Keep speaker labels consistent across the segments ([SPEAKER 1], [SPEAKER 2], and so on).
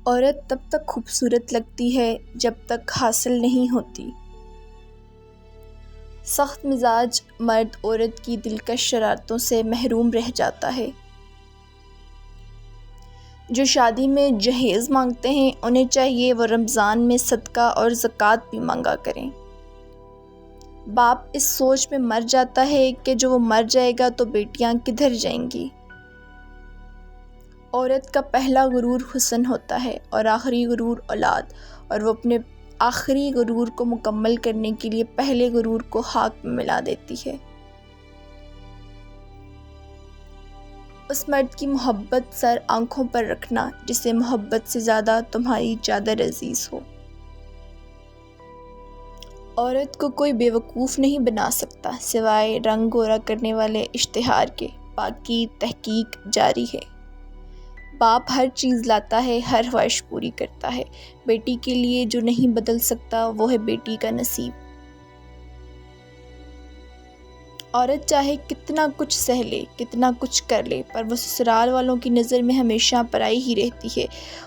[SPEAKER 1] عورت تب تک خوبصورت لگتی ہے جب تک حاصل نہیں ہوتی۔ سخت مزاج مرد عورت کی دلکش شرارتوں سے محروم رہ جاتا ہے۔ جو شادی میں جہیز مانگتے ہیں انہیں چاہیے وہ رمضان میں صدقہ اور زکوٰۃ بھی مانگا کریں۔ باپ اس سوچ میں مر جاتا ہے کہ جو وہ مر جائے گا تو بیٹیاں کدھر جائیں گی۔ عورت کا پہلا غرور حسن ہوتا ہے اور آخری غرور اولاد، اور وہ اپنے آخری غرور کو مکمل کرنے کے لیے پہلے غرور کو خاک میں ملا دیتی ہے۔ اس مرد کی محبت سر آنکھوں پر رکھنا جسے محبت سے زیادہ تمہاری چادر عزیز ہو۔ عورت کو کوئی بیوقوف نہیں بنا سکتا سوائے رنگ گورا کرنے والے اشتہار کے، باقی تحقیق جاری ہے۔ باپ ہر چیز لاتا ہے، ہر خواہش پوری کرتا ہے، بیٹی کے لیے جو نہیں بدل سکتا وہ ہے بیٹی کا نصیب۔ عورت چاہے کتنا کچھ سہ لے، کتنا کچھ کر لے، پر وہ سسرال والوں کی نظر میں ہمیشہ پرائی ہی رہتی ہے۔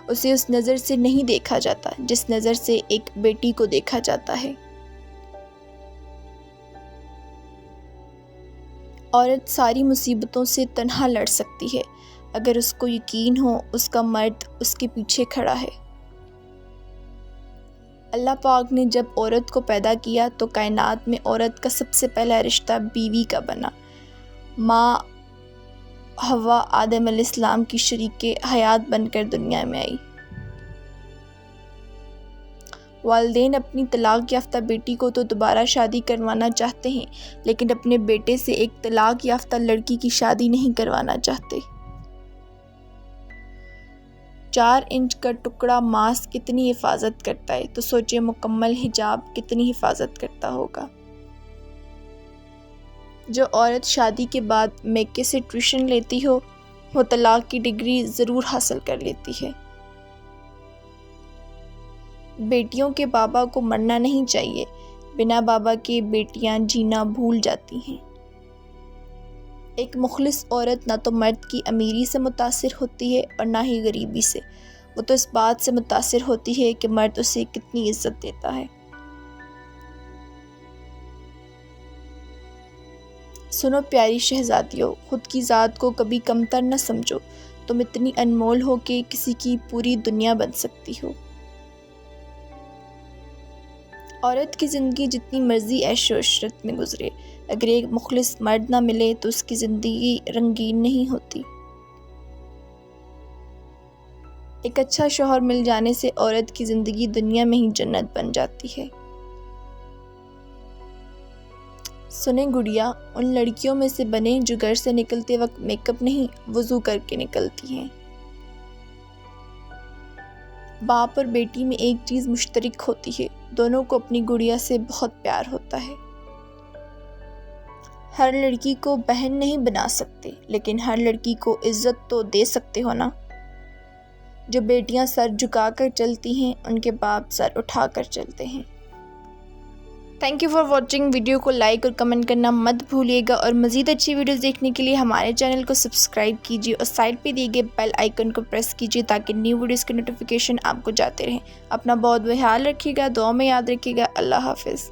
[SPEAKER 1] اسے اس نظر سے نہیں دیکھا جاتا جس نظر سے ایک بیٹی کو دیکھا جاتا ہے۔ عورت ساری مصیبتوں سے تنہا لڑ سکتی ہے اگر اس کو یقین ہو اس کا مرد اس کے پیچھے کھڑا ہے۔ اللہ پاک نے جب عورت کو پیدا کیا تو کائنات میں عورت کا سب سے پہلا رشتہ بیوی کا بنا۔ ماں حوا آدم علیہ السلام کی شریک حیات بن کر دنیا میں آئی۔ والدین اپنی طلاق یافتہ بیٹی کو تو دوبارہ شادی کروانا چاہتے ہیں لیکن اپنے بیٹے سے ایک طلاق یافتہ لڑکی کی شادی نہیں کروانا چاہتے۔ 4 انچ کا ٹکڑا ماس کتنی حفاظت کرتا ہے تو سوچے مکمل حجاب کتنی حفاظت کرتا ہوگا۔ جو عورت شادی کے بعد میکے سے ٹیوشن لیتی ہو وہ طلاق کی ڈگری ضرور حاصل کر لیتی ہے۔ بیٹیوں کے بابا کو مرنا نہیں چاہیے، بنا بابا کے بیٹیاں جینا بھول جاتی ہیں۔ ایک مخلص عورت نہ تو مرد کی امیری سے متاثر ہوتی ہے اور نہ ہی غریبی سے، وہ تو اس بات سے متاثر ہوتی ہے کہ مرد اسے کتنی عزت دیتا ہے۔ سنو پیاری شہزادیوں، خود کی ذات کو کبھی کمتر نہ سمجھو، تم اتنی انمول ہو کہ کسی کی پوری دنیا بن سکتی ہو۔ عورت کی زندگی جتنی مرضی عیش و عشرت میں گزرے، اگر ایک مخلص مرد نہ ملے تو اس کی زندگی رنگین نہیں ہوتی۔ ایک اچھا شوہر مل جانے سے عورت کی زندگی دنیا میں ہی جنت بن جاتی ہے۔ سنیں گڑیا، ان لڑکیوں میں سے بنیں جو گھر سے نکلتے وقت میک اپ نہیں وضو کر کے نکلتی ہیں۔ باپ اور بیٹی میں ایک چیز مشترک ہوتی ہے، دونوں کو اپنی گڑیا سے بہت پیار ہوتا ہے۔ ہر لڑکی کو بہن نہیں بنا سکتے لیکن ہر لڑکی کو عزت تو دے سکتے ہو نا۔ جو بیٹیاں سر جھکا کر چلتی ہیں ان کے باپ سر اٹھا کر چلتے ہیں۔ Thank you for watching, video کو لائک اور کمنٹ کرنا مت بھولیے گا، اور مزید اچھی ویڈیوز دیکھنے کے لیے ہمارے چینل کو سبسکرائب کیجیے اور سائڈ پہ دیے گئے بیل آئیکن کو پریس کیجیے تاکہ نیو ویڈیوز کے نوٹیفیکیشن آپ کو جاتے رہیں۔ اپنا بہت خیال رکھیے گا، دعاؤں میں یاد رکھیے گا۔ اللہ حافظ۔